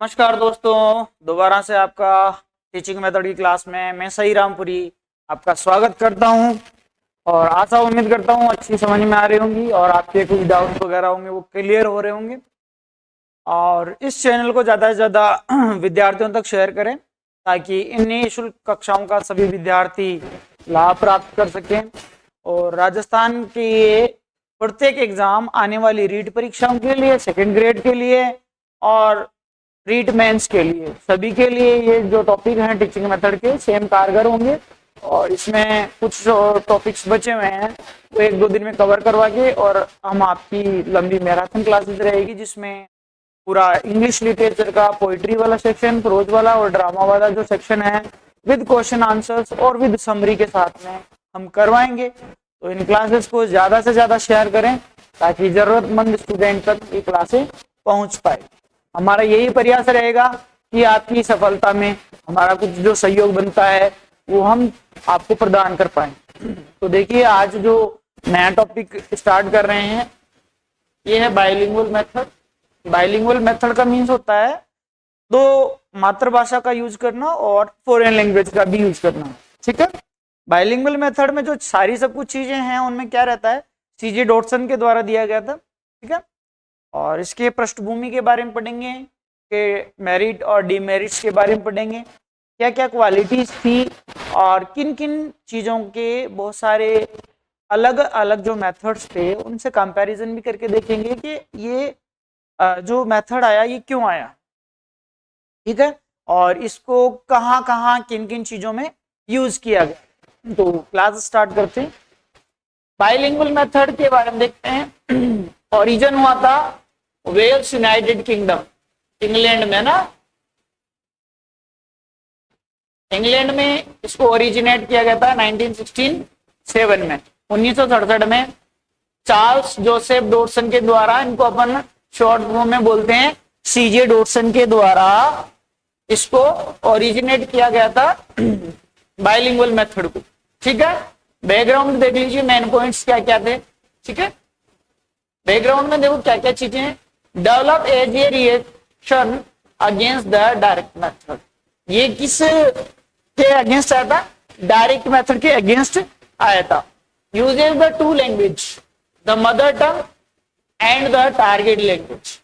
नमस्कार दोस्तों, दोबारा से आपका टीचिंग मेथड की क्लास में मैं सही रामपुरी आपका स्वागत करता हूं और आशा उम्मीद करता हूं अच्छी समझ में आ रही होंगी और आपके कुछ डाउट वगैरह होंगे वो क्लियर हो रहे होंगे। और इस चैनल को ज़्यादा से ज़्यादा विद्यार्थियों तक शेयर करें ताकि इन निःशुल्क कक्षाओं का सभी विद्यार्थी लाभ प्राप्त कर सकें और राजस्थान के प्रत्येक एग्जाम आने वाली रीट परीक्षाओं के लिए, सेकेंड ग्रेड के लिए और रीट मेंस के लिए, सभी के लिए ये जो टॉपिक हैं टीचिंग मेथड के सेम कारगर होंगे। और इसमें कुछ टॉपिक्स बचे हुए हैं वो एक दो दिन में कवर करवा के और हम आपकी लंबी मैराथन क्लासेस रहेगी जिसमें पूरा इंग्लिश लिटरेचर का पोइट्री वाला सेक्शन, प्रोज वाला और ड्रामा वाला जो सेक्शन है विद क्वेश्चन आंसर्स और विद समरी के साथ में हम करवाएंगे। तो इन क्लासेस को ज्यादा से ज्यादा शेयर करें ताकि जरूरतमंद स्टूडेंट तक ये क्लासें पहुंच पाए। हमारा यही प्रयास रहेगा कि आपकी सफलता में हमारा कुछ जो सहयोग बनता है वो हम आपको प्रदान कर पाए। तो देखिए, आज जो नया टॉपिक स्टार्ट कर रहे हैं ये है बाइलिंगुअल मेथड। बाइलिंगुअल मेथड का मीन्स होता है दो मातृभाषा का यूज करना और फॉरेन लैंग्वेज का भी यूज करना। ठीक है, बाइलिंगुअल मेथड में जो सारी सब कुछ चीजें हैं उनमें क्या रहता है, सीजे डॉटसन के द्वारा दिया गया था। ठीक है, और इसके पृष्ठभूमि के बारे में पढ़ेंगे कि मेरिट और डीमेरिट्स के बारे में पढ़ेंगे, क्या क्या क्वालिटीज थी और किन किन चीज़ों के बहुत सारे अलग अलग जो मेथड्स थे उनसे कंपैरिजन भी करके देखेंगे कि ये जो मेथड आया ये क्यों आया। ठीक है, और इसको कहाँ कहाँ किन किन चीज़ों में यूज किया गया। तो क्लास स्टार्ट करते हैं। बाइलिंगुअल मेथड के बारे में देखते हैं। ओरिजिन हुआ था वेल्स यूनाइटेड किंगडम, इंग्लैंड में ना, इंग्लैंड में इसको ओरिजिनेट किया गया था 1967 में, 1967 में चार्ल्स जोसेफ डॉटसन के द्वारा। इनको अपन शॉर्ट फॉर्म में बोलते हैं सीजे डॉटसन के द्वारा इसको ओरिजिनेट किया गया था बाइलिंगुअल मेथड को। ठीक है, बैकग्राउंड देख लीजिए, मेन पॉइंट्स क्या क्या थे। ठीक है, बैकग्राउंड में देखो क्या क्या चीजें हैं। Develop as a reaction against the direct method. ये किस के अगेंस्ट आया था? डायरेक्ट मेथड के अगेंस्ट आया था। Uses the two language, the mother tongue and the target language.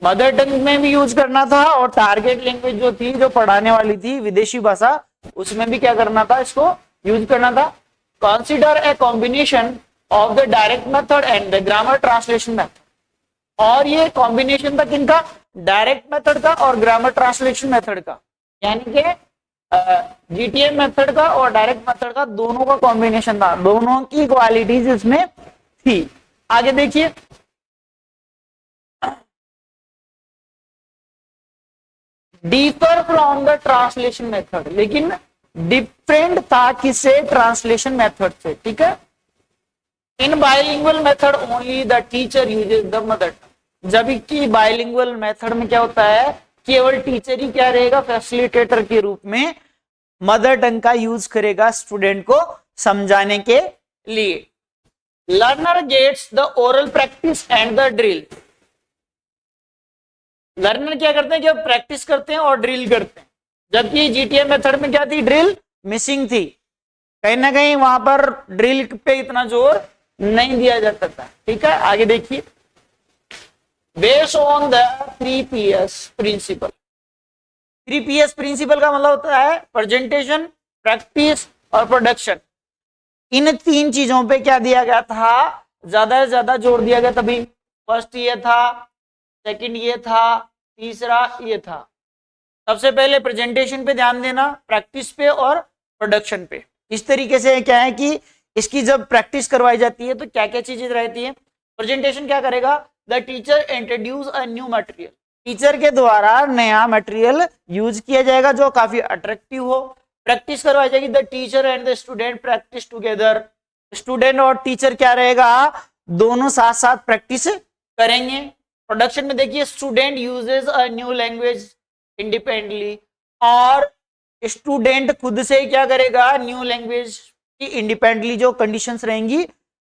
Mother tongue में भी यूज करना था और टारगेट लैंग्वेज जो थी, जो पढ़ाने वाली थी विदेशी भाषा, उसमें भी क्या करना था, इसको यूज करना था। Consider a combination of the direct method and the grammar translation method. और ये कॉम्बिनेशन था किनका? डायरेक्ट मेथड का और ग्रामर ट्रांसलेशन मेथड का, यानी कि जीटीएम मेथड का और डायरेक्ट मेथड का, दोनों का कॉम्बिनेशन था। दोनों की क्वालिटीज इसमें थी। आगे देखिए, differ from the translation method, लेकिन डिफरेंट था किससे? ट्रांसलेशन मेथड से। ठीक है, in bilingual method only the teacher uses the mother tongue. जबकि बाइलिंगुअल मेथड में क्या होता है, केवल टीचर ही क्या रहेगा, फैसिलिटेटर के रूप में मदर टंग का यूज करेगा स्टूडेंट को समझाने के लिए। Learner gets the oral practice and the drill. Learner क्या करते हैं, जब प्रैक्टिस करते हैं और ड्रिल करते हैं। जबकि जीटीएम मेथड में क्या थी, ड्रिल मिसिंग थी। कहीं ना कहीं वहां पर ड्रिल पे इतना जोर नहीं दिया जाता था। ठीक है, आगे देखिए, based on the 3Ps principle. 3Ps principle का मतलब होता है प्रेजेंटेशन, प्रैक्टिस और प्रोडक्शन। इन तीन चीजों पे क्या दिया गया था, ज्यादा से ज्यादा जोर दिया गया। तभी फर्स्ट ये था, सेकंड ये था, तीसरा ये था। सबसे पहले प्रेजेंटेशन पे ध्यान देना, प्रैक्टिस पे और प्रोडक्शन पे। इस तरीके से क्या है कि इसकी जब प्रैक्टिस करवाई जाती है तो क्या क्या चीजें रहती है। प्रेजेंटेशन क्या करेगा, the teacher introduce a new material. Teacher के द्वारा नया मटेरियल यूज किया जाएगा जो काफी अट्रैक्टिव हो। प्रैक्टिस करवाई जाएगी, the teacher and the student practice together. Student और टीचर क्या रहेगा, दोनों साथ साथ प्रैक्टिस करेंगे। प्रोडक्शन में देखिए, student uses a new language independently. और स्टूडेंट खुद से क्या करेगा, न्यू लैंग्वेज की इंडिपेंडेंटली जो कंडीशंस रहेंगी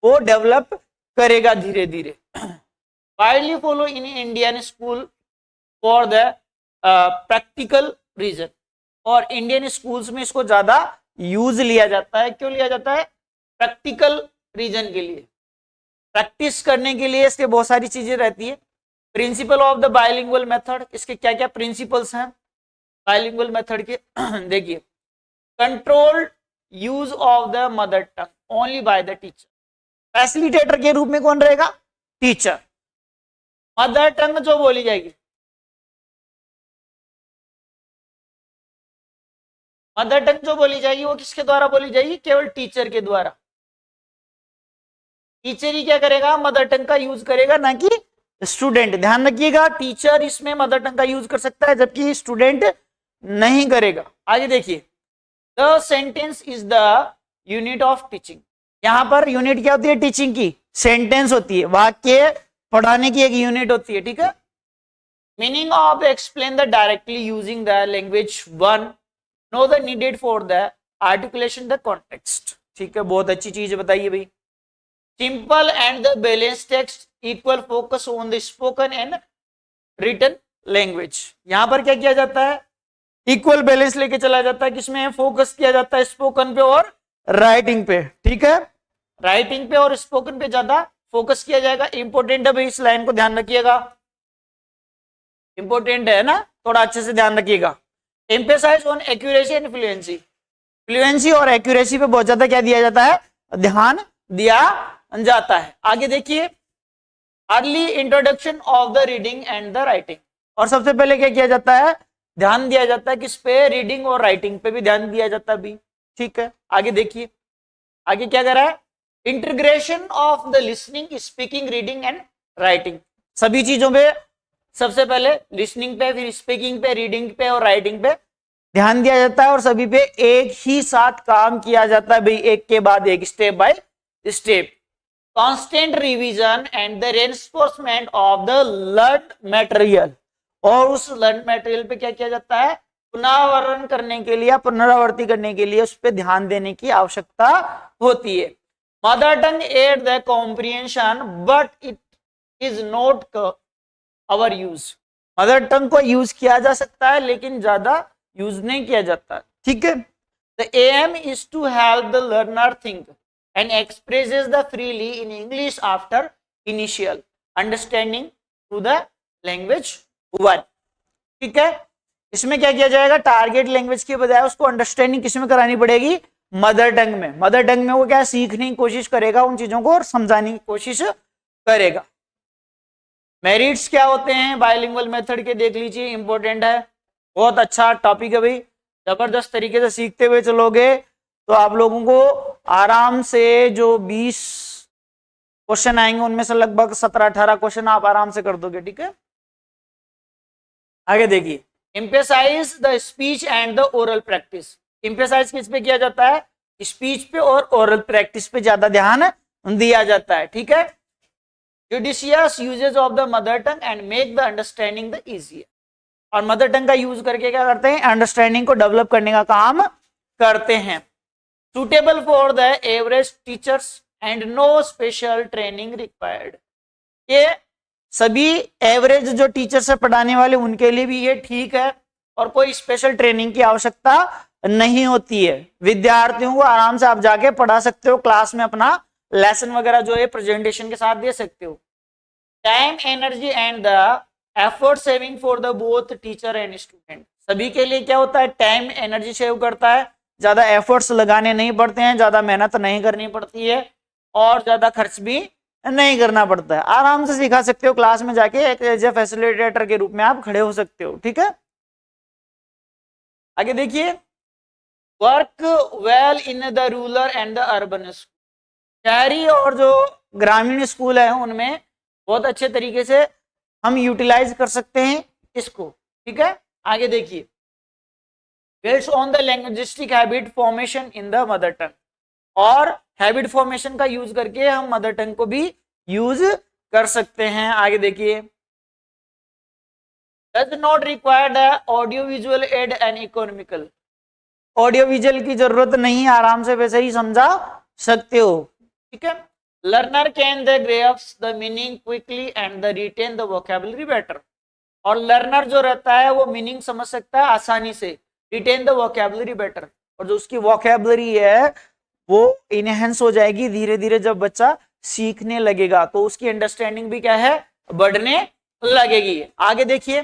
वो डेवलप करेगा धीरे धीरे। Widely follow in Indian school for the practical reason, और इंडियन स्कूल्स में इसको ज्यादा यूज लिया जाता है। क्यों लिया जाता है? प्रैक्टिकल रीजन के लिए, प्रैक्टिस करने के लिए इसके बहुत सारी चीजें रहती है। Principle of the bilingual method, इसके क्या क्या प्रिंसिपल्स हैं बाइलिंगुअल मेथड के? देखिए, controlled use of the mother tongue only by the teacher. Facilitator के रूप में कौन रहेगा? टीचर। मदर टंग जो बोली जाएगी, मदर टंग जो बोली जाएगी वो किसके द्वारा बोली जाएगी? केवल टीचर के द्वारा। टीचर ही क्या करेगा? मदर टंग का यूज करेगा, ना कि स्टूडेंट। ध्यान रखिएगा, टीचर इसमें मदर टंग का यूज कर सकता है, जबकि स्टूडेंट नहीं करेगा। आगे देखिए, the sentence is the unit of teaching. यहां पर यूनिट क्या होती है? टीचिंग की। सेंटेंस होती है, वाक्य पढ़ाने की एक यूनिट होती है, ठीक है। Meaning of explain the directly using the language one, no the needed for the articulation the context. ठीक है, बहुत अच्छी चीज बताइए भाई। Simple and the balance text, equal focus on the spoken and written language. यहां पर क्या किया जाता है? इक्वल बैलेंस लेके चला जाता है। किसमें फोकस किया जाता है? स्पोकन पे और राइटिंग पे, ठीक है। राइटिंग पे और स्पोकन पे ज्यादा फोकस किया जाएगा। इंपॉर्टेंट है भाई, इस लाइन को ध्यान रखिएगा, इंपॉर्टेंट है ना, थोड़ा अच्छे से ध्यान रखिएगा। Emphasize on accuracy and fluency. Fluency और एक्यूरेसी पे बहुत ज्यादा क्या दिया जाता है? ध्यान दिया जाता है। आगे देखिए, early introduction of the reading and the writing. और सबसे पहले क्या किया जाता है? ध्यान दिया जाता है किस पे? रीडिंग और राइटिंग पे भी ध्यान दिया जाता है भी, ठीक है। आगे देखिए, आगे क्या कर रहा है? Integration of the listening, speaking, reading and writing. सभी चीजों पे सबसे पहले लिसनिंग पे, फिर स्पीकिंग पे, रीडिंग पे और राइटिंग पे ध्यान दिया जाता है, और सभी पे एक ही साथ काम किया जाता है भाई, एक के बाद एक, step by step. Constant revision and the reinforcement of the learn material. और उस लर्न मटेरियल पे क्या किया जाता है? पुनरावरण करने के लिए, पुनरावृत्ति करने के लिए उस पर ध्यान देने की आवश्यकता होती है। Mother tongue aid the comprehension but it is not our use. Mother tongue को यूज किया जा सकता है, लेकिन ज्यादा यूज नहीं किया जाता, ठीक है। The aim is to help the learner think and expresses the freely in English after initial understanding to the language one। ठीक है, इसमें क्या किया जाएगा? टारगेट लैंग्वेज के बजाय उसको अंडरस्टैंडिंग किसमें करानी पड़ेगी? मदर टंग में। मदर टंग में वो क्या सीखने की कोशिश करेगा उन चीजों को, और समझाने की कोशिश करेगा। मेरिट्स क्या होते हैं बाइलिंगुअल मेथड के? देख लीजिए, इंपॉर्टेंट है, बहुत अच्छा टॉपिक है भाई। जबरदस्त तरीके से सीखते हुए चलोगे तो आप लोगों को आराम से जो 20 क्वेश्चन आएंगे उनमें से लगभग 17-18 क्वेश्चन आप आराम से कर दोगे, ठीक है। आगे देखिए, emphasize the speech and the oral practice. Emphasize किस पे किया जाता है? स्पीच पे और ओरल प्रैक्टिस पे ज्यादा ध्यान दिया जाता है, ठीक है। Judicious uses of the mother tongue and make the understanding the easier. और मदर टंग का यूज करके क्या करते हैं? अंडरस्टैंडिंग को डेवलप करने का काम करते हैं। suitable for the average teachers and no special training required। ये सभी एवरेज जो टीचर से पढ़ाने वाले उनके लिए भी ये ठीक है, और कोई स्पेशल ट्रेनिंग की आवश्यकता नहीं होती है। विद्यार्थियों को आराम से आप जाके पढ़ा सकते हो, क्लास में अपना लेसन वगैरह जो है प्रेजेंटेशन के साथ दे सकते हो। Time, energy and the effort saving for the both teacher and student. सभी के लिए क्या होता है? टाइम, एनर्जी सेव करता है, ज्यादा एफर्ट्स लगाने नहीं पड़ते हैं, ज्यादा मेहनत नहीं करनी पड़ती है, और ज्यादा खर्च भी नहीं करना पड़ता है। आराम से सिखा सकते हो, क्लास में जाके एक एज ए फैसिलिटेटर के रूप में आप खड़े हो सकते हो, ठीक है। आगे देखिए, work well in the rural and the urban school. शहरी और जो ग्रामीण स्कूल है उनमें बहुत अच्छे तरीके से हम यूटिलाइज कर सकते हैं इसको, ठीक है। आगे देखिए, builds on the linguistic habit formation in the mother tongue। और हैबिट फॉर्मेशन का यूज करके हम मदर टंग को भी यूज कर सकते हैं। आगे देखिए, does not require the audio visual aid and economical। Audio visual की जरूरत नहीं, आराम से वैसे ही समझा सकते हो, ठीक है। Learner can the grasp the meaning quickly and the retain the vocabulary better. और लर्नर जो रहता है वो मीनिंग समझ सकता है आसानी से, रिटेन द वोकैबुलरी बेटर, और जो उसकी वोकैबुलरी है वो इनहेंस हो जाएगी धीरे धीरे, जब बच्चा सीखने लगेगा तो उसकी अंडरस्टैंडिंग भी क्या है, बढ़ने लगेगी। आगे देखिए,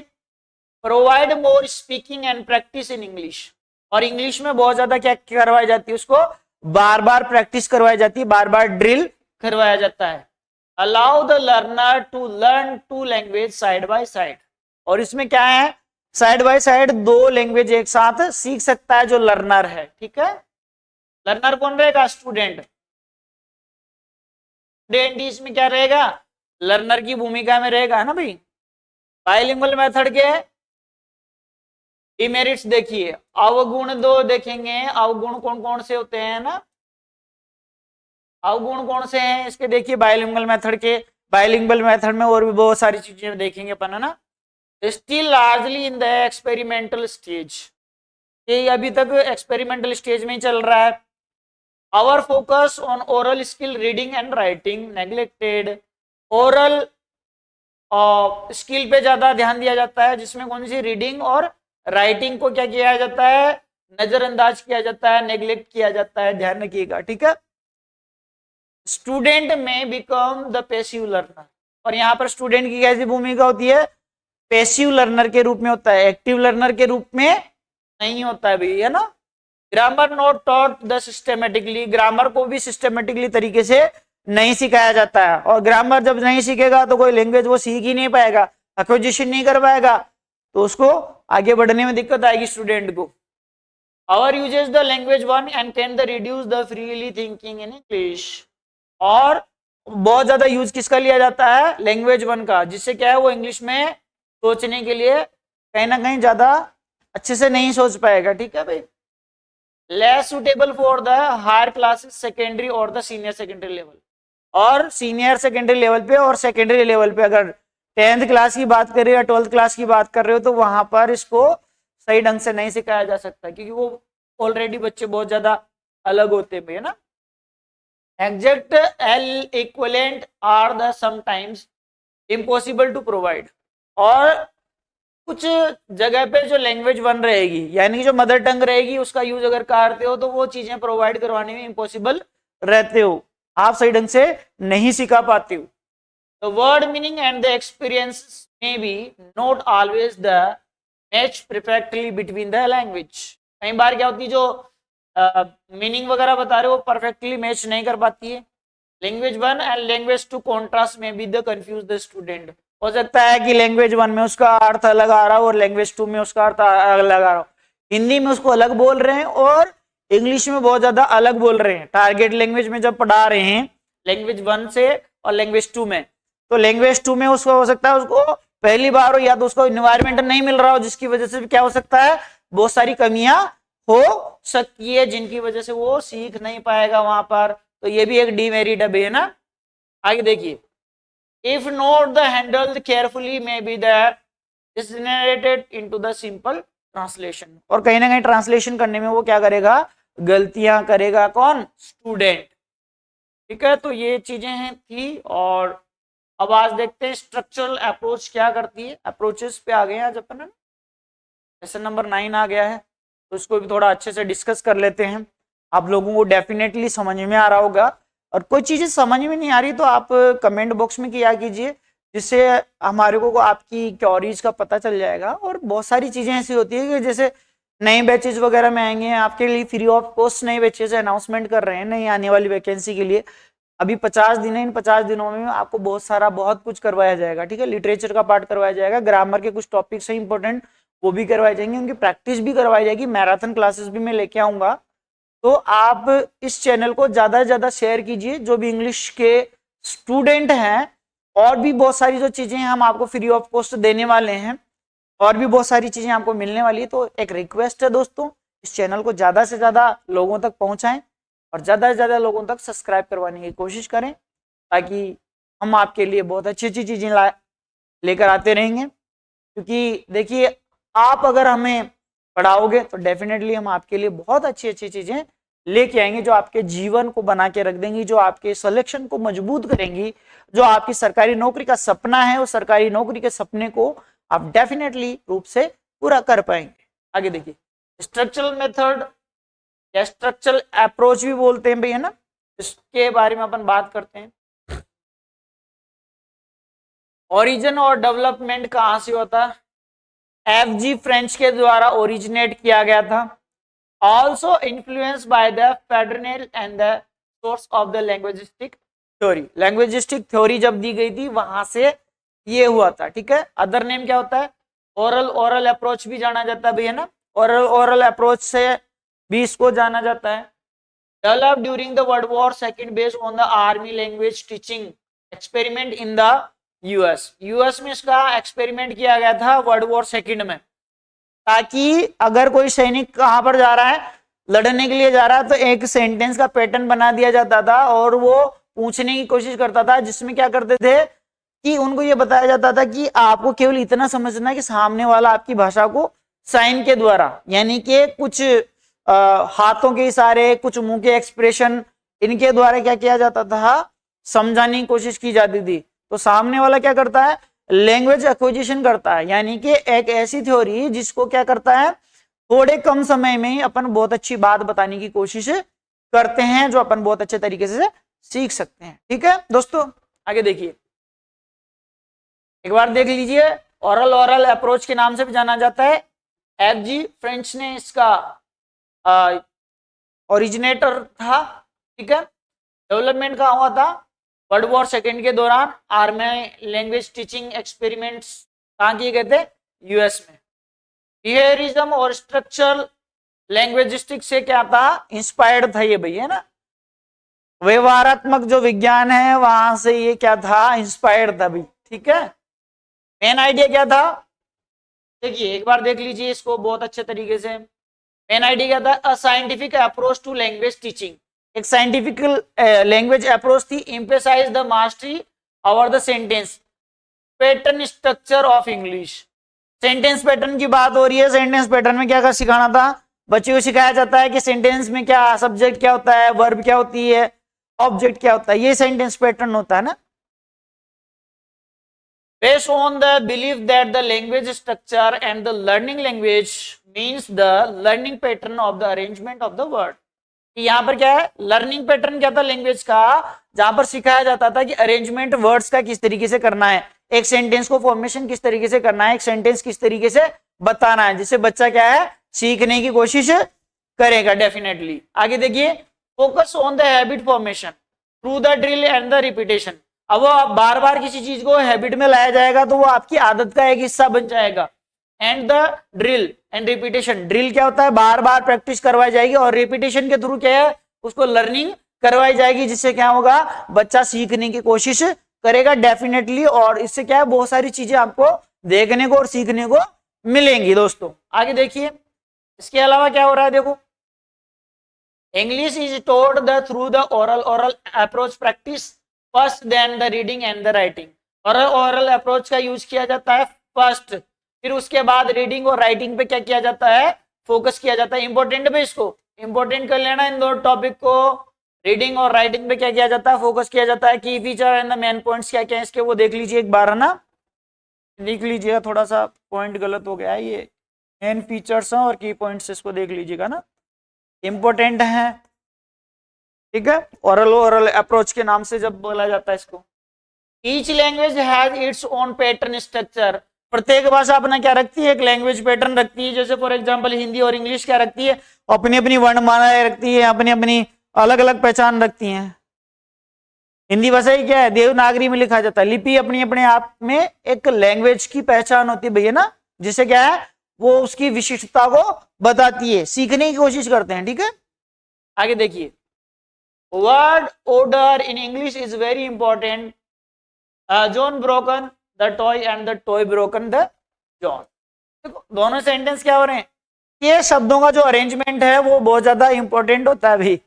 provide more speaking and practice in English, और इंग्लिश में बहुत ज्यादा क्या करवाई जाती है, उसको बार बार प्रैक्टिस करवाई जाती है, बार बार ड्रिल करवाया जाता है। Allow the learner to learn two language side by side, और इसमें क्या है, साइड बाय साइड दो लैंग्वेज एक साथ सीख सकता है जो लर्नर है। ठीक है, लर्नर कौन रहेगा, स्टूडेंट। स्टूडेंट इसमें क्या रहेगा, लर्नर की भूमिका में रहेगा, है ना भाई। बाइलिंगुअल मेथड के डिमेरिट्स देखिए, अवगुण दो देखेंगे, अवगुण कौन कौन से होते हैं ना, अवगुण कौन से हैं इसके देखिए बाइलिंगुअल मेथड के। बाइलिंगुअल मेथड में और भी बहुत सारी चीजें देखेंगे अपन, है ना। Still largely in the experimental stage, ये अभी तक एक्सपेरिमेंटल स्टेज में ही चल रहा है। Over focus on oral skill reading and writing neglected, oral skill पे ज्यादा ध्यान दिया जाता है, जिसमें कौन सी, रीडिंग और राइटिंग को क्या किया जाता है, नजरअंदाज किया जाता है, नेग्लेक्ट किया जाता है, ध्यान रखिएगा। ठीक है, स्टूडेंट में बिकम द पैसिव लर्नर, और यहाँ पर स्टूडेंट की कैसी भूमिका होती है, पैसिव लर्नर के रूप में होता है, एक्टिव लर्नर के रूप में नहीं होता है भाई, है ना। Grammar not taught the systematically, grammar को भी सिस्टमेटिकली तरीके से नहीं सिखाया जाता है, और ग्रामर जब नहीं सीखेगा तो कोई लैंग्वेज वो सीख ही नहीं पाएगा, एक्विजिशन नहीं कर पाएगा, तो उसको आगे बढ़ने में दिक्कत आएगी स्टूडेंट को। Over uses the language one and can the reduce the freely thinking in English, और बहुत ज्यादा यूज किसका लिया जाता है, लैंग्वेज वन का, जिससे क्या है वो इंग्लिश में सोचने के लिए कहीं ना कहीं ज्यादा अच्छे से नहीं सोच पाएगा। ठीक है भाई, less suitable for the higher classes secondary और द सीनियर सेकेंडरी लेवल, और सीनियर सेकेंडरी लेवल पे और सेकेंडरी लेवल पे अगर 10th क्लास की बात कर रहे हो या 12th क्लास की बात कर रहे हो तो वहां पर इसको सही ढंग से नहीं सिखाया जा सकता, क्योंकि वो ऑलरेडी बच्चे बहुत ज्यादा अलग होते हैं, है ना। Exact L equivalent are the sometimes impossible to provide, और कुछ जगह पे जो लैंग्वेज वन रहेगी यानी कि जो मदर टंग रहेगी उसका यूज अगर करते हो तो वो चीजें प्रोवाइड करवाने में इम्पॉसिबल रहते हो, आप सही ढंग से नहीं सिखा पाते हो। The word meaning and the experience may be not always the match perfectly between the language, कई बार क्या होती है जो मीनिंग वगैरह बता रहे हो परफेक्टली मैच नहीं कर पाती है। Language one and language two contrast में be the confuse the student, हो सकता है कि लैंग्वेज वन में उसका अर्थ अलग आ रहा हो और लैंग्वेज टू में उसका अर्थ अलग आ रहा हो, हिंदी में उसको अलग बोल रहे हैं और इंग्लिश में बहुत ज्यादा अलग बोल रहे हैं। टारगेट लैंग्वेज में जब पढ़ा रहे हैं लैंग्वेज वन से और लैंग्वेज टू में, तो लैंग्वेज टू में उसको हो सकता है उसको पहली बार हो या तो उसको इन्वायरमेंट नहीं मिल रहा हो, जिसकी वजह से क्या हो सकता है बहुत सारी कमियां हो सकती है, जिनकी वजह से वो सीख नहीं पाएगा वहां पर, तो ये भी एक डीमेरिट है ना। आगे देखिए, if not the handled carefully may be that degenerated into the simple translation, और कहीं ना कहीं ट्रांसलेशन करने में वो क्या करेगा, गलतियां करेगा, कौन, स्टूडेंट। ठीक है, तो ये चीजें हैं थी, और अब आज देखते हैं स्ट्रक्चरल अप्रोच क्या करती है। अप्रोचेस पे आ गए हैं आज अपन, लेसन नंबर 9 आ गया है, तो इसको भी थोड़ा अच्छे से डिस्कस कर लेते हैं। आप लोगों को डेफिनेटली समझ में आ रहा होगा, और कोई चीजें समझ में नहीं आ रही तो आप कमेंट बॉक्स में किया कीजिए, जिससे हमारे को आपकी क्वेरीज का पता चल जाएगा। और बहुत सारी चीजें ऐसी होती है कि जैसे नए बैचेज वगैरह में आएंगे आपके लिए फ्री ऑफ कॉस्ट, नए बैचेज अनाउंसमेंट कर रहे हैं नई आने वाली वैकेंसी के लिए। अभी 50 दिन है, इन 50 दिनों में आपको बहुत कुछ करवाया जाएगा। ठीक है, लिटरेचर का पार्ट करवाया जाएगा, ग्रामर के कुछ टॉपिक्स हैं इंपॉर्टेंट वो भी करवाए जाएंगे, उनकी प्रैक्टिस भी करवाई जाएगी, मैराथन क्लासेस भी मैं लेके आऊंगा। तो आप इस चैनल को ज्यादा से ज्यादा शेयर कीजिए, जो भी इंग्लिश के स्टूडेंट हैं, और भी बहुत सारी जो चीजें हम आपको फ्री ऑफ कॉस्ट देने वाले हैं, और भी बहुत सारी चीजें आपको मिलने वाली है। तो एक रिक्वेस्ट है दोस्तों, इस चैनल को ज्यादा से ज्यादा लोगों तक पहुंचाएं और ज्यादा से ज्यादा लोगों तक सब्सक्राइब करवाने की कोशिश करें, ताकि हम आपके लिए बहुत अच्छी अच्छी चीजें लेकर आते रहेंगे। क्योंकि देखिए, आप अगर हमें पढ़ाओगे तो डेफिनेटली हम आपके लिए बहुत अच्छी अच्छी चीजें लेके आएंगे, जो आपके जीवन को बना के रख देंगी, जो आपके सिलेक्शन को मजबूत करेंगी, जो आपकी सरकारी नौकरी का सपना है उस सरकारी नौकरी के सपने को आप डेफिनेटली रूप से पूरा कर पाएंगे। आगे देखिए, स्ट्रक्चरल मेथड या स्ट्रक्चरल अप्रोच भी बोलते हैं भाई, है ना, इसके बारे में अपन बात करते हैं। ओरिजिन और डेवलपमेंट कहां से होता है? एफजी फ्रेंच के द्वारा ओरिजिनेट किया गया था। ऑल्सो इन्फ्लुएंस बाय द फेडरनेल and the source of the linguistic theory. Linguistic theory जब दी गई थी वहां से ये हुआ था, ठीक है। अदर नेम क्या होता है? ओरल अप्रोच भी जाना जाता है भैया ना, ओरल अप्रोच से भी इसको जाना जाता है। Developed during the world war second based on the army language teaching experiment in the US में इसका एक्सपेरिमेंट किया गया था वर्ल्ड वॉर सेकंड में, ताकि अगर कोई सैनिक कहां पर जा रहा है, लड़ने के लिए जा रहा है, तो एक सेंटेंस का पैटर्न बना दिया जाता था और वो पूछने की कोशिश करता था, जिसमें क्या करते थे कि उनको ये बताया जाता था कि आपको केवल इतना समझना है कि सामने वाला आपकी भाषा को साइन के द्वारा, यानी कि कुछ हाथों के इशारे, कुछ मुंह के एक्सप्रेशन, इनके द्वारा क्या किया जाता था, समझाने की कोशिश की जाती थी। तो सामने वाला क्या करता है? लैंग्वेज एक्विजिशन करता है, यानी कि एक ऐसी थ्योरी जिसको क्या करता है, थोड़े कम समय में ही अपन बहुत अच्छी बात बताने की कोशिश करते हैं, जो अपन बहुत अच्छे तरीके से सीख सकते हैं। ठीक है दोस्तों, आगे देखिए, एक बार देख लीजिए, ओरल अप्रोच के नाम से भी जाना जाता है। एफजी फ्रेंच ने इसका ओरिजिनेटर था, ठीक है। डेवलपमेंट कहाँ हुआ था? वर्ल्ड वॉर सेकेंड के दौरान आर्मी लैंग्वेज टीचिंग एक्सपेरिमेंट्स कहाँ किए गए थे? यूएस में। बिहेवियरिज्म और स्ट्रक्चरल लैंग्वेजिस्टिक से क्या था? इंस्पायर्ड था ये भैया ना, व्यवहारात्मक जो विज्ञान है वहां से ये क्या था? इंस्पायर्ड था भाई, ठीक है। मेन आइडिया क्या था? देखिए एक बार देख लीजिए इसको बहुत अच्छे तरीके से। मेन आइडिया क्या था? A scientific approach to language teaching, एक साइंटिफिक लैंग्वेज अप्रोच थी, emphasize the mastery over the sentence pattern structure of English. Sentence pattern की बात हो रही है, सेंटेंस पैटर्न में क्या सिखाना था? बच्चे को सिखाया जाता है कि सेंटेंस में क्या, सब्जेक्ट क्या होता है, वर्ब क्या होती है, ऑब्जेक्ट क्या होता है, ये सेंटेंस पैटर्न होता है ना। Based on the belief that the language structure and the learning language means the learning pattern of the arrangement of the word. यहाँ पर क्या है? लर्निंग पैटर्न क्या था लैंग्वेज का? जहां पर सिखाया जाता था कि अरेंजमेंट वर्ड्स का किस तरीके से करना है, एक सेंटेंस को फॉर्मेशन किस तरीके से करना है, एक सेंटेंस किस तरीके से बताना है, जिससे बच्चा क्या है, सीखने की कोशिश करेगा डेफिनेटली। आगे देखिए, focus on the habit formation through the drill and the repetition. अब वो बार बार किसी चीज को हैबिट में लाया जाएगा तो वो आपकी आदत का एक हिस्सा बन जाएगा। And the drill and repetition, drill क्या होता है? बार बार प्रैक्टिस करवाई जाएगी, और रिपीटेशन के थ्रू क्या है, उसको लर्निंग करवाई जाएगी, जिससे क्या होगा, बच्चा सीखने की कोशिश करेगा डेफिनेटली। और इससे क्या है, बहुत सारी चीजें आपको देखने को और सीखने को मिलेंगी दोस्तों। आगे देखिए, इसके अलावा क्या हो रहा है, देखो, English is told the through the oral approach practice first then the reading and the writing. Oral approach का यूज किया जाता है फर्स्ट, फिर उसके बाद रीडिंग और राइटिंग पे क्या किया जाता है, फोकस किया जाता है। इंपॉर्टेंट है इसको, इंपॉर्टेंट कर लेना इन दो टॉपिक को। रीडिंग और राइटिंग पे क्या किया जाता है, फोकस किया जाता है। की feature and the main points क्या क्या है इसके, वो देख लीजिए एक बार, है ना, लिख लीजिएगा। थोड़ा सा पॉइंट गलत हो गया है, ये मेन फीचर्स हैं और की पॉइंट्स, इसको देख लीजिएगा ना, इंपॉर्टेंट है, ठीक है। ओरल अप्रोच के नाम से जब बोला जाता है इसको। Each language has its own pattern structure, प्रत्येक भाषा अपना क्या रखती है, एक लैंग्वेज पैटर्न रखती है। जैसे फॉर एग्जांपल हिंदी और इंग्लिश क्या रखती है, अपनी अपनी वर्णमालाएं रखती है, अपनी अपनी अलग अलग पहचान रखती हैं। हिंदी भाषा ही क्या है, देवनागरी में लिखा जाता है। लिपि अपनी अपने आप में एक लैंग्वेज की पहचान होती है भैया ना, जिससे क्या है, वो उसकी विशिष्टता को बताती है, सीखने की कोशिश करते हैं, ठीक है। आगे देखिए, word order in English is very important. John broken the toy and the toy broken the John. देखो दोनों सेंटेंस क्या हो रहे हैं, ये शब्दों का जो अरेंजमेंट है वो बहुत ज्यादा इंपॉर्टेंट होता है। भी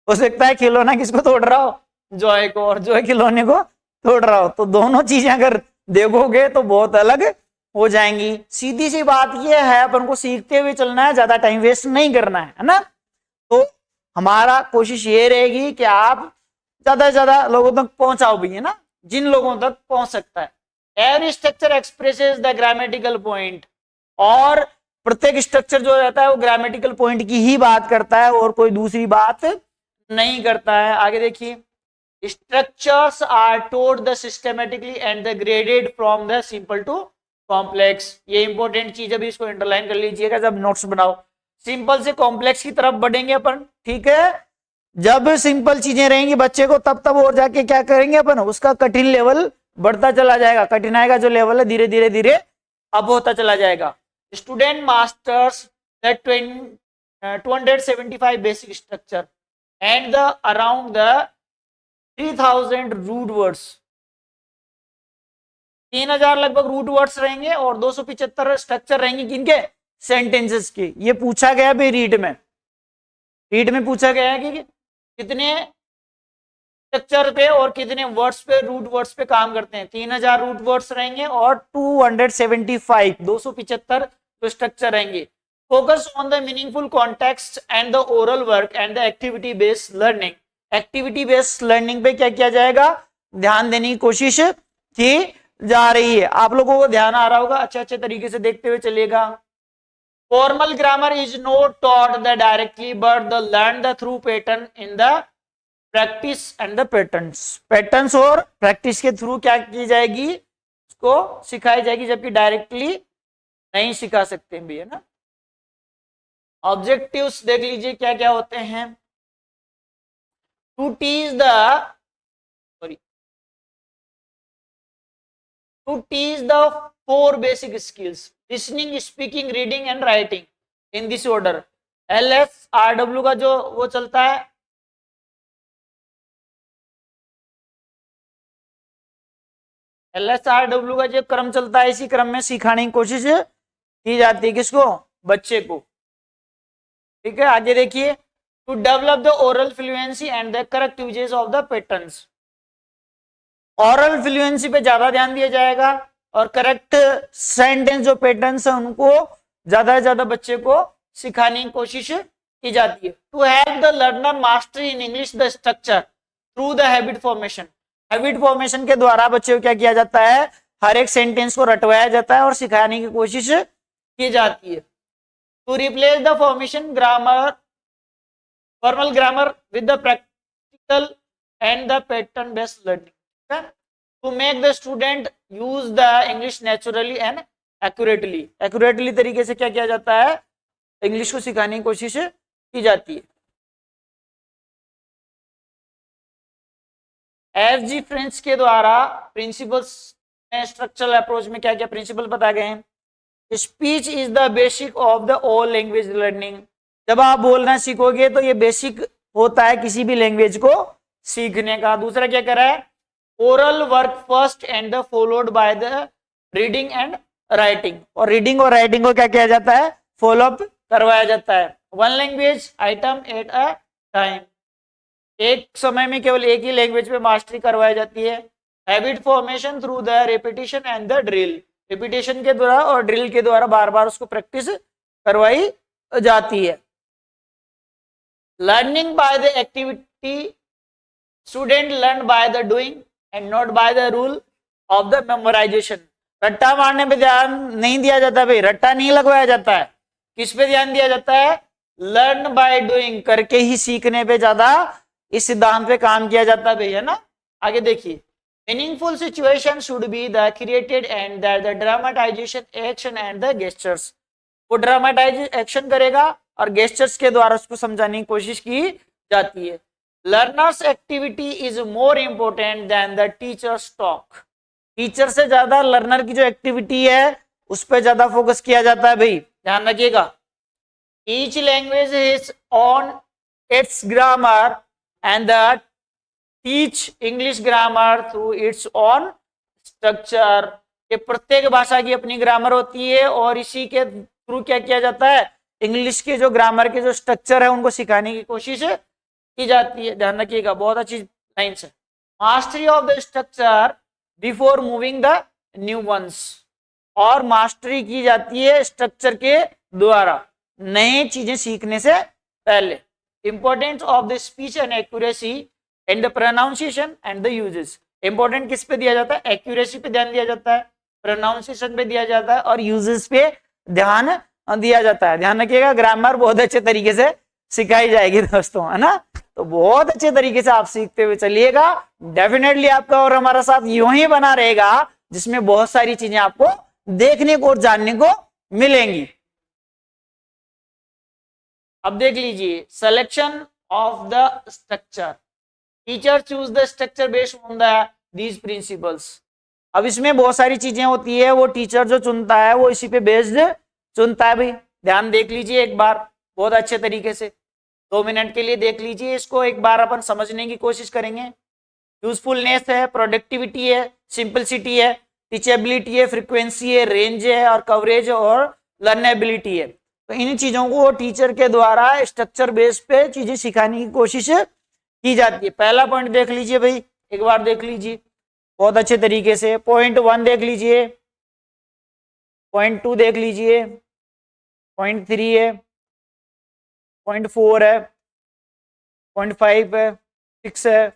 हो सकता है खिलौना किसको तोड़ रहा हो, जॉय को, और जॉय खिलौने को तोड़ रहा हो, तो दोनों चीजें अगर देखोगे तो बहुत अलग हो जाएंगी। सीधी सी बात ये है, अपन को सीखते हुए चलना है, ज्यादा टाइम वेस्ट नहीं करना है ना। तो हमारा कोशिश ये रहेगी कि आप ज्यादा से ज्यादा लोगों तक पहुंचाओ भी, है ना, जिन लोगों तक पहुंच सकता है। Every structure expresses the grammatical point, और प्रत्येक स्ट्रक्चर जो रहता है वो ग्रामेटिकल पॉइंट की ही बात करता है और कोई दूसरी बात नहीं करता है। आगे देखिए, structures are taught the systematically and the graded from the simple to complex। ये इंपॉर्टेंट चीज है, भी इसको अंडरलाइन कर लीजिएगा जब नोट्स बनाओ। सिंपल से कॉम्प्लेक्स की तरफ बढ़ेंगे अपन, ठीक है। जब सिंपल चीजें रहेंगी बच्चे को, तब तब और जाके क्या करेंगे अपन, उसका कठिन लेवल बढ़ता चला जाएगा, कठिनाई का जो लेवल है धीरे धीरे धीरे अप होता चला जाएगा। Student masters the 275 basic structure and the around the 3000 root words, 3000 लगभग रूट वर्ड्स रहेंगे और 275 स्ट्रक्चर रहेंगे किनके, सेंटेंसेस के। ये पूछा गया भाई रीड में पूछा गया है कि कितने स्ट्रक्चर पे और कितने वर्ड्स पे, रूट वर्ड्स पे काम करते हैं। 3000 रूट वर्ड्स रहेंगे और 275 तो स्ट्रक्चर रहेंगे। Focus on the meaningful context and the oral work and the activity based learning. Activity based learning पे क्या किया जाएगा, ध्यान देने की कोशिश की जा रही है। आप लोगों को ध्यान आ रहा होगा, अच्छे अच्छे तरीके से देखते हुए चलिएगा। Formal grammar is not taught the directly but the learn the through pattern in the practice and the patterns और प्रैक्टिस के थ्रू क्या की जाएगी, उसको सिखाई जाएगी, जबकि डायरेक्टली नहीं सिखा सकते भी, है ना। ऑब्जेक्टिव्स देख लीजिए क्या क्या होते हैं। To teach the 4 basic skills, listening, speaking, reading and writing in this order. LSRW का जो वो चलता है, LSRW का जो क्रम चलता है, इसी क्रम में सिखाने की कोशिश की जाती है, किसको, बच्चे को, ठीक है। आगे देखिए, to develop the oral fluency and the correct uses of the patterns. Oral fluency पे ज्यादा ध्यान दिया जाएगा और करेक्ट सेंटेंस जो पैटर्न्स है उनको ज्यादा से ज्यादा बच्चे को सिखाने की कोशिश की जाती है। To help the learner mastery in English the structure through the habit formation. Habit formation के द्वारा बच्चे को क्या किया जाता है, हर एक सेंटेंस को रटवाया जाता है और सिखाने की कोशिश की जाती है। To replace the formal grammar with the practical and the pattern based learning. To make the student use the English naturally and accurately तरीके से क्या किया जाता है, इंग्लिश को सिखाने की कोशिश की जाती है। FG फ्रेंच के द्वारा प्रिंसिपल्स में, स्ट्रक्चरल अप्रोच में क्या क्या प्रिंसिपल बताए गए हैं। Speech is the basic of the all language learning. जब आप बोलना सीखोगे तो ये बेसिक होता है किसी भी लैंग्वेज को सीखने का। दूसरा क्या करा है, oral work first and the followed by the reading and writing. और रीडिंग और राइटिंग को क्या किया जाता है, फॉलो अप करवाया जाता है। One language item at a time, एक समय में केवल एक ही लैंग्वेज पे मास्टरी करवाई जाती है। Habit formation through the repetition and the drill, repetition के द्वारा और ड्रिल के द्वारा बार बार उसको प्रैक्टिस करवाई जाती है। Learning by the activity, student learn by the doing and not by the rule of the memorisation. रट्टा मारने पे ध्यान नहीं दिया जाता भाई, रट्टा नहीं लगवाया जाता है। किस पे ध्यान दिया जाता है, लर्न बाय डूइंग, करके ही सीखने पे ज्यादा इस सिद्धांत पे काम किया जाता है भाई, है ना। आगे देखिए, meaningful situation should be the created and the dramatisation action and the gestures. वो ड्रामेटाइज एक्शन करेगा और गेस्चर्स के द्वारा उसको समझाने की कोशिश की जाती है। Learners activity is more important than the teachers talk. Teacher से ज्यादा लर्नर की जो एक्टिविटी है उस पर ज्यादा फोकस किया जाता है भाई, ध्यान रखिएगा। Each language is on it's grammar and the teach English grammar through it's on structure. ये प्रत्येक भाषा की अपनी ग्रामर होती है और इसी के थ्रू क्या किया जाता है, इंग्लिश के जो ग्रामर के जो स्ट्रक्चर है उनको सिखाने की कोशिश की जाती है। ध्यान रखिएगा, बहुत अच्छी लाइन है। Mastery of the structure before moving the new ones, और मास्टरी की जाती है स्ट्रक्चर के द्वारा नई चीजें सीखने से पहले। Importance of the speech and accuracy and the pronunciation and the uses. Important किस पे दिया जाता है? एक्यूरेसी पे ध्यान दिया जाता है, प्रोनाउंसिएशन पे दिया जाता है और यूजेस पे ध्यान दिया जाता है। ध्यान रखिएगा, ग्रामर बहुत अच्छे तरीके से सिखाई जाएगी दोस्तों, है ना। तो बहुत अच्छे तरीके से आप सीखते हुए चलिएगा, डेफिनेटली आपका और हमारा साथ यूं ही बना रहेगा, जिसमें बहुत सारी चीजें आपको देखने को और जानने को मिलेंगी। अब देख लीजिए, selection of the structure, teacher choose the structure based on the these principles. अब इसमें बहुत सारी चीजें होती है, वो टीचर जो चुनता है वो इसी पे बेस्ड चुनता है भाई। ध्यान देख लीजिए एक बार बहुत अच्छे तरीके से, 2 मिनट के लिए देख लीजिए इसको एक बार, अपन समझने की कोशिश करेंगे। यूजफुलनेस है, प्रोडक्टिविटी है, सिंपलिसिटी है, टीचेबिलिटी है, फ्रीक्वेंसी है, रेंज है और कवरेज और लर्नेबिलिटी है। तो इन चीजों को टीचर के द्वारा स्ट्रक्चर बेस पे चीजें सिखाने की कोशिश की जाती है। पहला पॉइंट देख लीजिए भाई, एक बार देख लीजिए बहुत अच्छे तरीके से। पॉइंट 1 देख लीजिए, पॉइंट 2 देख लीजिए, पॉइंट 3 है, पॉइंट 4 है, पॉइंट 5 है, 6 है,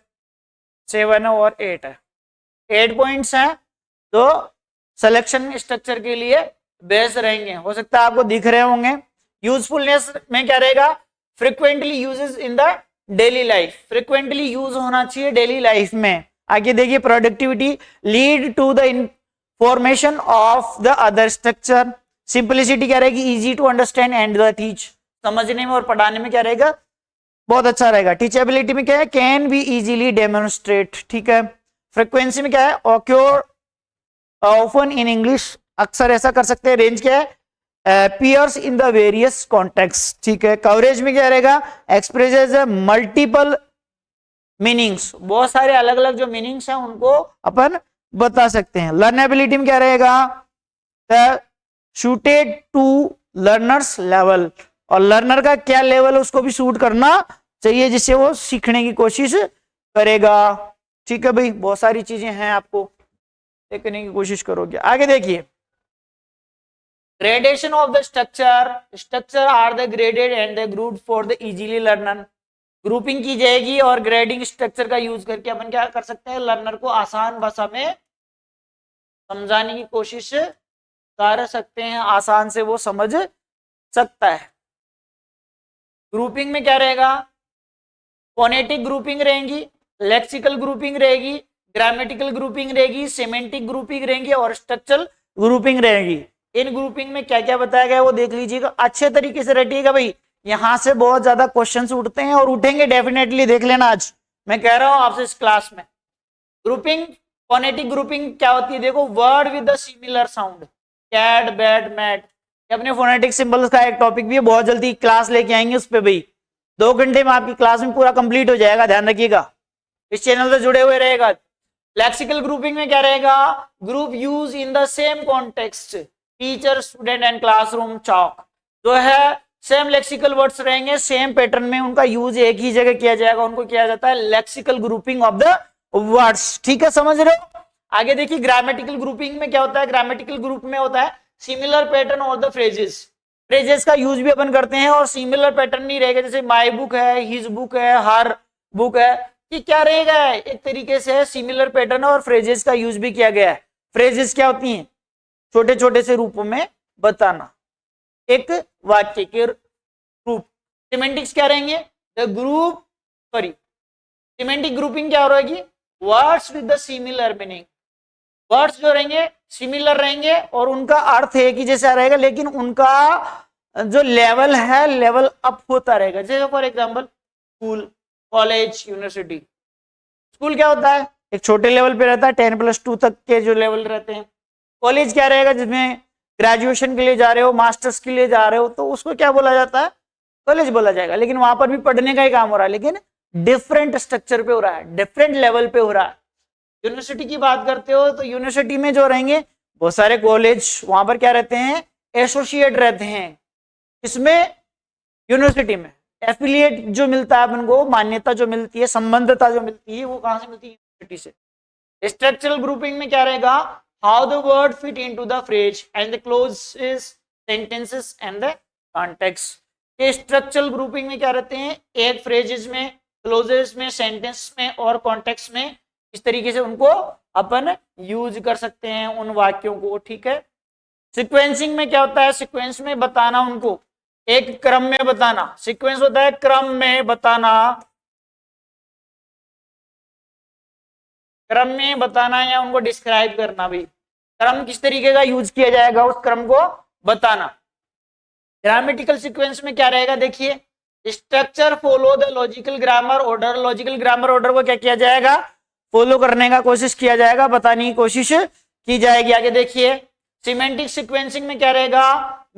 7 है और 8 है। 8 पॉइंट्स हैं जो सिलेक्शन स्ट्रक्चर के लिए बेस रहेंगे। हो सकता है आपको दिख रहे होंगे। यूजफुलनेस में क्या रहेगा? Frequently uses in the daily life, frequently use होना चाहिए डेली लाइफ में। आगे देखिए, productivity lead to the information of the other structure. Simplicity क्या रहेगी? Easy to understand and the teach, समझने में और पढ़ाने में क्या रहेगा? बहुत अच्छा रहेगा। टीचेबिलिटी में क्या है? कैन बी इजीली डेमोन्स्ट्रेट, ठीक है। फ्रीक्वेंसी में क्या है? ऑक्योर ऑफन इन इंग्लिश, अक्सर ऐसा कर सकते हैं। रेंज क्या है? appears in the various contexts, ठीक है। कवरेज में क्या रहेगा? एक्सप्रेसेस मल्टीपल मीनिंग्स, बहुत सारे अलग अलग जो मीनिंग्स हैं उनको अपन बता सकते हैं। लर्नेबिलिटी में क्या रहेगा? सूटेड टू लर्नर्स लेवल, और लर्नर का क्या लेवल है उसको भी सूट करना चाहिए, जिससे वो सीखने की कोशिश करेगा, ठीक है भाई। बहुत सारी चीजें हैं, आपको देखने की कोशिश करोगे। आगे देखिए, gradation of the structure, structure are the graded and the group for the easily learner. Grouping की जाएगी और ग्रेडिंग स्ट्रक्चर का यूज करके अपन क्या कर सकते हैं? लर्नर को आसान भाषा में समझाने की कोशिश कर सकते हैं, आसान से वो समझ सकता है। ग्रुपिंग में क्या रहेगा? फोनेटिक ग्रुपिंग रहेगी, लेक्सिकल ग्रुपिंग रहेगी, ग्रामेटिकल ग्रुपिंग रहेगी, सेमेंटिक ग्रुपिंग रहेगी और स्ट्रक्चरल ग्रुपिंग रहेगी। इन ग्रुपिंग में क्या क्या बताया गया है वो देख लीजिएगा, अच्छे तरीके से रटिएगा भाई। यहां से बहुत ज्यादा क्वेश्चंस उठते हैं और उठेंगे डेफिनेटली, देख लेना आज मैं कह रहा हूं आपसे इस क्लास में। ग्रुपिंग, फोनेटिक ग्रुपिंग क्या होती है? देखो, word with the similar sound, cat, bat, mat, अपने फोनेटिक सिंबल्स का एक टॉपिक भी है, बहुत जल्दी क्लास लेके आएंगे उस पर भाई। 2 घंटे में आपकी क्लास में पूरा कंप्लीट हो जाएगा, ध्यान रखिएगा, इस चैनल से जुड़े हुए रहेगा। लेक्सिकल ग्रुपिंग में क्या रहेगा? Group use in the same context, teacher, student and classroom, chalk, जो है सेम लेक्सिकल वर्ड्स रहेंगे, सेम पैटर्न में उनका यूज एक ही जगह किया जाएगा, उनको किया जाता है lexical grouping of the words, ठीक है, समझ रहे हो। आगे देखिए, ग्रामेटिकल ग्रुपिंग में क्या होता है? ग्रामेटिकल ग्रुप में होता है similar pattern of the phrases, phrases का यूज भी अपन करते हैं और सिमिलर पैटर्न नहीं रहेगा, जैसे माई बुक है, हिज बुक है, हर बुक है, कि क्या रहेगा? एक तरीके से सिमिलर पैटर्न और फ्रेजेस का यूज भी किया गया है। फ्रेजेस क्या होती हैं? छोटे छोटे से रूपों में बताना एक वाक्य के रूप। सिमेंटिक्स क्या रहेंगे? The group, sorry, semantic grouping क्या हो रहेगी? Words with the similar meaning, words जो रहेंगे सिमिलर रहेंगे और उनका अर्थ एक ही जैसा रहेगा, लेकिन उनका जो लेवल है लेवल अप होता रहेगा। जैसे for example school, college, university. School क्या होता है? एक छोटे लेवल पे रहता है, 10+2 तक के जो लेवल रहते हैं। कॉलेज क्या रहेगा? जिसमें ग्रेजुएशन के लिए जा रहे हो, मास्टर्स के लिए जा रहे हो, तो उसको क्या बोला जाता है? कॉलेज बोला जाएगा। लेकिन वहां पर भी पढ़ने का ही काम हो रहा है, लेकिन डिफरेंट स्ट्रक्चर पे हो रहा है, डिफरेंट लेवल पे हो रहा है। यूनिवर्सिटी की बात करते हो तो यूनिवर्सिटी में जो रहेंगे बहुत सारे कॉलेज, वहां पर क्या रहते हैं? एसोसिएट रहते हैं। इसमें यूनिवर्सिटी में एफिलिएट जो मिलता है अपन को, मान्यता जो मिलती है, संबंधता जो मिलती है, वो कहां से मिलती है? यूनिवर्सिटी से। स्ट्रक्चरल ग्रुपिंग में क्या रहेगा? How the word fit into the phrase and the clauses, sentences and the context. Structural grouping में क्या रहते हैं? एक फ्रेजेस में, क्लोजेस में, सेंटेंस में और कॉन्टेक्स्ट में इस तरीके से उनको अपन यूज कर सकते हैं उन वाक्यों को, ठीक है। सीक्वेंसिंग में क्या होता है, सीक्वेंस में बताना, उनको एक क्रम में बताना। सीक्वेंस होता है क्रम में बताना, क्रम में बताना या उनको डिस्क्राइब करना। भी क्रम किस तरीके का यूज किया जाएगा, उस क्रम को बताना। ग्रामेटिकल सीक्वेंस में क्या रहेगा, देखिए structure follow the logical grammar order. Logical grammar order को क्या किया जाएगा, फॉलो करने का कोशिश किया जाएगा, बताने की कोशिश की जाएगी। आगे देखिए सिमेंटिक सीक्वेंसिंग में क्या रहेगा,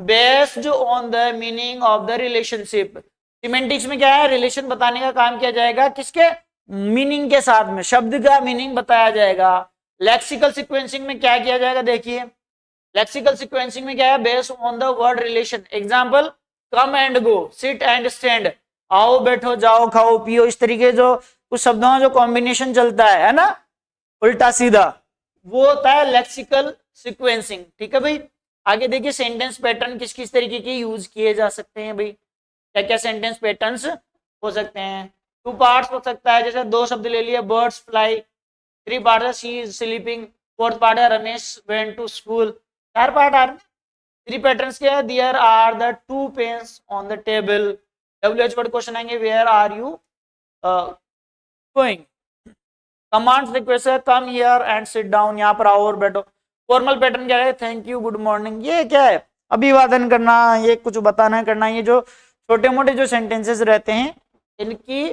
based on the meaning of the relationship. Semantics में क्या है, रिलेशन बताने का काम किया जाएगा, किसके, मीनिंग के साथ में, शब्द का मीनिंग बताया जाएगा। लेक्सिकल सीक्वेंसिंग में क्या किया जाएगा, देखिए लेक्सिकल सीक्वेंसिंग में क्या है, based on the word relation. Example come and go, sit and stand, आओ बैठो जाओ खाओ पियो, इस तरीके जो कुछ शब्दों का जो कॉम्बिनेशन चलता है ना, उल्टा सीधा, वो होता है लेक्सिकल सीक्वेंसिंग, ठीक है भाई। आगे देखिए सेंटेंस पैटर्न किस किस तरीके के यूज किए जा सकते हैं भाई, क्या क्या सेंटेंस पैटर्न्स हो सकते हैं। 2 पार्ट्स हो सकता है, जैसे 2 शब्द ले लिए, बर्ड्स फ्लाई। 3 पार्ट है, she is sleeping. 4th part है, Ramesh went to school. 4 part आ रहे हैं। 3 पैटर्न्स के हैं, there are the 2 pens on the table. WH word question आएंगे, where are you going. Commands request है, come here and sit down, यहाँ पर आओ और बैठो। फॉर्मल पैटर्न क्या है, थैंक यू, गुड मॉर्निंग, ये क्या है, अभिवादन करना, ये कुछ बताना करना। ये जो छोटे मोटे जो सेंटेंसेस रहते हैं, इनकी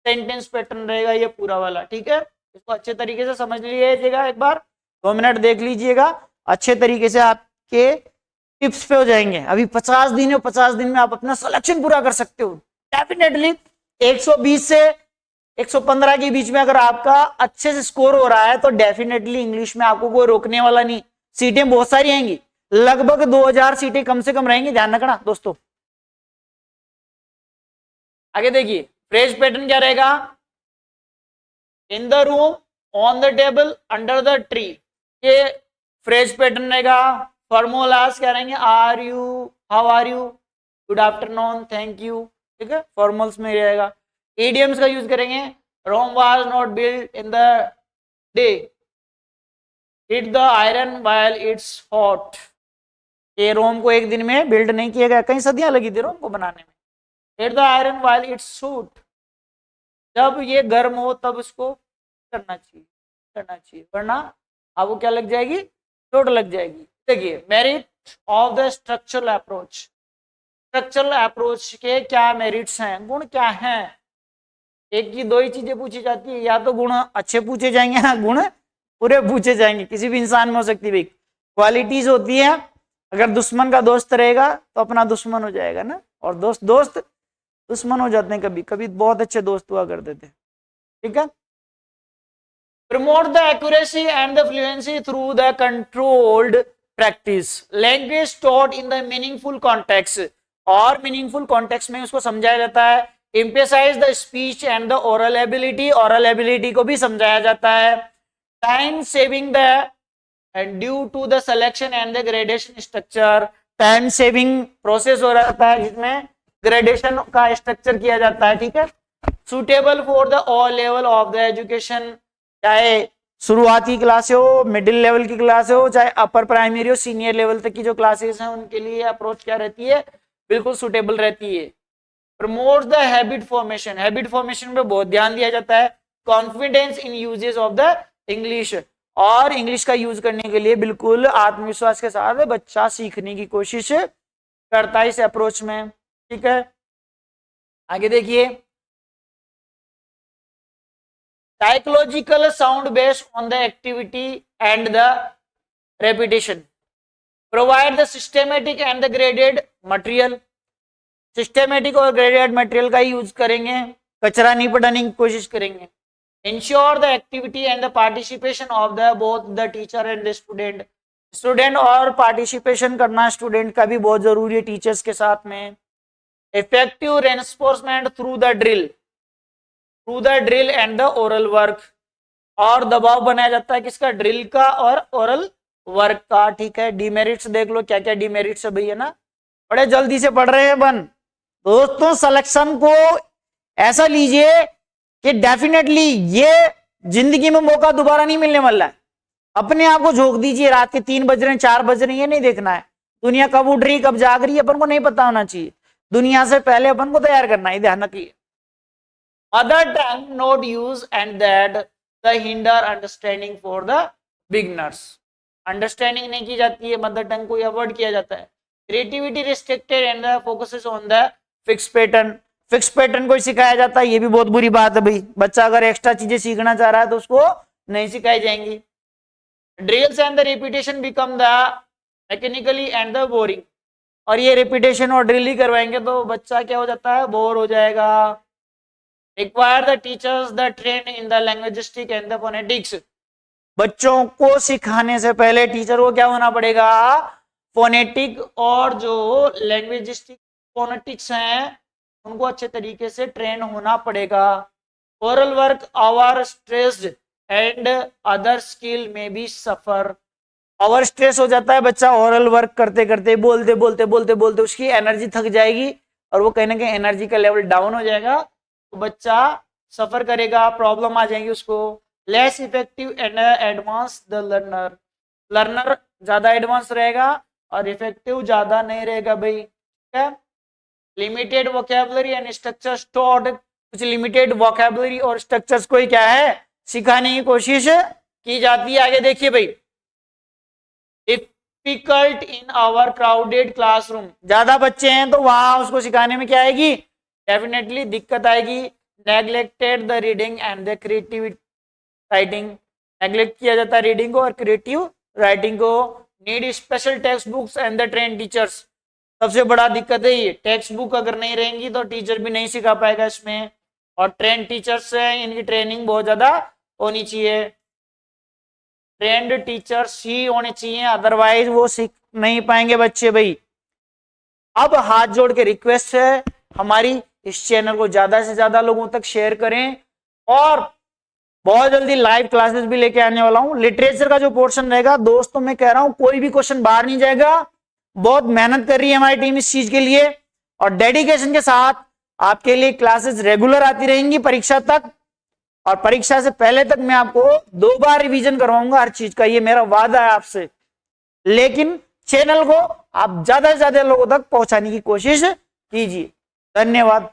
सेंटेंस पैटर्न रहेगा ये पूरा वाला, ठीक है। इसको अच्छे तरीके से समझ लीजिएगा, एक बार 2 मिनट देख लीजिएगा, अच्छे तरीके से आपके टिप्स पे हो जाएंगे। अभी 50 दिन है, 50 दिन में आप अपना सिलेक्शन पूरा कर सकते हो डेफिनेटली। 120 से 115 के बीच में अगर आपका अच्छे से स्कोर हो रहा है तो डेफिनेटली इंग्लिश में आपको कोई रोकने वाला नहीं। सीटें बहुत सारी आएंगी, लगभग 2000 सीटें कम से कम रहेंगी, ध्यान रखना दोस्तों। आगे देखिए फ्रेज पैटर्न क्या रहेगा, in the room, on the table, under the tree, ये फ्रेज पैटर्न रहेगा। फॉर्मूलाज क्या रहेंगे, are you, how are you, good afternoon, thank you, ठीक है, फॉर्मल्स में रहेगा। इडियम्स का यूज करेंगे, Rome was not built in the day, hit the iron while it's hot, ये रोम को एक दिन में बिल्ड नहीं किया गया, कई सदियां लगी थी रोम को बनाने में। Hit the iron while it's suit, जब ये गर्म हो तब इसको करना चाहिए, वरना आपको क्या लग जाएगी, चोट लग जाएगी। देखिए merit of the structural approach, structural approach के क्या मेरिट्स हैं, गुण क्या हैं। एक की 2 ही चीजें पूछी जाती है, या तो गुण अच्छे पूछे जाएंगे या गुण पूरे पूछे जाएंगे, किसी भी इंसान में हो सकती है भाई। क्वालिटीज होती है, अगर दुश्मन का दोस्त रहेगा तो अपना दुश्मन हो जाएगा ना, और दोस्त दुश्मन हो जाते हैं, कभी कभी बहुत अच्छे दोस्त हुआ करते थे, ठीक है। Promote the accuracy and the fluency through the controlled practice, language taught in the meaningful context, और मीनिंगफुल कॉन्टेक्स्ट में उसको समझाया जाता है। Emphasise the speech and the oral ability, oral ability को भी समझाया जाता है। Time saving the due to the selection and the gradation structure, time saving process हो रहता है जिसमें ग्रेडेशन का स्ट्रक्चर किया जाता है, ठीक है। Suitable for the all level of the education, चाहे शुरुआती क्लासे हो, मिडिल लेवल की क्लासे हो, चाहे अपर प्राइमरी हो, सीनियर लेवल तक की जो क्लासेस हैं उनके लिए अप्रोच क्या रहती है, बिल्कुल सुटेबल रहती है। Promote the habit formation, habit formation पे बहुत ध्यान दिया जाता है। Confidence in uses of the English, और इंग्लिश का यूज करने के लिए बिल्कुल आत्मविश्वास के साथ बच्चा सीखने की कोशिश करता है इस अप्रोच में, ठीक है। आगे देखिए psychological sound based on the activity and the repetition, provide the systematic and the graded material, systematic और ग्रेडेड मटेरियल का यूज करेंगे, कचरा नहीं पड़ाने की कोशिश करेंगे। Ensure the activity and the participation of the both the teacher and the student, student और participation करना स्टूडेंट का भी बहुत जरूरी है टीचर्स के साथ में। Effective reinforcement through the drill and the oral work, और दबाव बनाया जाता है किसका, ड्रिल का और ओरल वर्क का, ठीक है। डिमेरिट्स देख लो क्या क्या डिमेरिट्स है भैया ना, बड़े जल्दी से पढ़ रहे हैं बन दोस्तों। सिलेक्शन को ऐसा लीजिए कि डेफिनेटली ये जिंदगी में मौका दोबारा नहीं मिलने वाला है। अपने आप को झोंक दीजिए, रात के 3 बज रहे हैं 4 बज रहे हैं, ये नहीं देखना है दुनिया कब उठ रही कब जाग रही है, अपन को नहीं पता होना चाहिए। दुनिया से पहले अपन को तैयार करना है, ध्यान रखिए। Mother tongue not use and that the hinder understanding for the beginners. Understanding नहीं की जाती है, मदर टंग को अवॉइड किया जाता है। Creativity restricted and the focuses on the fix pattern. Fix pattern को सिखाया जाता है, ये भी बहुत बुरी बात है भाई। बच्चा अगर एक्स्ट्रा चीजें सीखना चाह रहा है तो उसको नहीं सिखाई जाएंगी। Drills and the repetition become the mechanically and the boring. और ये रिपीटेशन और ड्रिल ही करवाएंगे तो बच्चा क्या हो जाता है, बोर हो जाएगा। Require the teachers the train in the linguistic and the phonetics. बच्चों को सिखाने से पहले टीचर को क्या होना पड़ेगा, फोनेटिक और जो लैंग्वेजिस्टिक फोनेटिक्स हैं उनको अच्छे तरीके से ट्रेन होना पड़ेगा। Oral work hour stressed and other skill में बी सफर। ओवर स्ट्रेस हो जाता है बच्चा ओरल वर्क करते करते, बोलते बोलते बोलते बोलते उसकी एनर्जी थक जाएगी और वो कहीं ना कहीं एनर्जी का लेवल डाउन हो जाएगा, तो बच्चा सफर करेगा, प्रॉब्लम आ जाएगी उसको। Less effective and advance the learner. Learner ज्यादा एडवांस रहेगा और इफेक्टिव ज्यादा नहीं रहेगा भाई, ठीक है। Limited vocabulary and structure stored. कुछ लिमिटेड वोकैबुलरी और स्ट्रक्चर्स को ही क्या है, सिखाने की कोशिश की जाती है। आगे देखिए भाई, difficult in our crowded classroom. ज्यादा बच्चे हैं तो वहां उसको सिखाने में क्या आएगी, डेफिनेटली दिक्कत आएगी। Neglected the reading and the creative writing. Neglect किया जाता है रीडिंग को और क्रिएटिव राइटिंग को। Need special text books and the train teachers. सबसे बड़ा दिक्कत है ये, टेक्स्ट बुक अगर नहीं रहेंगी तो टीचर भी नहीं सिखा पाएगा इसमें। और ट्रेन टीचर्स हैं, इनकी ट्रेनिंग बहुत ज्यादा होनी चाहिए। ट्रेंड टीचर्स ही होने चाहिए, अदरवाइज वो सीख नहीं पाएंगे बच्चे भाई। अब हाथ जोड़ के रिक्वेस्ट है हमारी, इस चैनल को ज्यादा से ज्यादा लोगों तक शेयर करें और बहुत जल्दी लाइव क्लासेस भी लेके आने वाला हूं। लिटरेचर का जो पोर्शन रहेगा दोस्तों, मैं कह रहा हूं कोई भी क्वेश्चन बाहर नहीं जाएगा। बहुत मेहनत कर रही है हमारी टीम इस चीज के लिए और डेडिकेशन के साथ आपके लिए क्लासेस रेगुलर आती रहेंगी परीक्षा तक। और परीक्षा से पहले तक मैं आपको 2 बार रिवीजन करवाऊंगा हर चीज का, ये मेरा वादा है आपसे। लेकिन चैनल को आप ज्यादा से ज्यादा लोगों तक पहुंचाने की कोशिश कीजिए। धन्यवाद।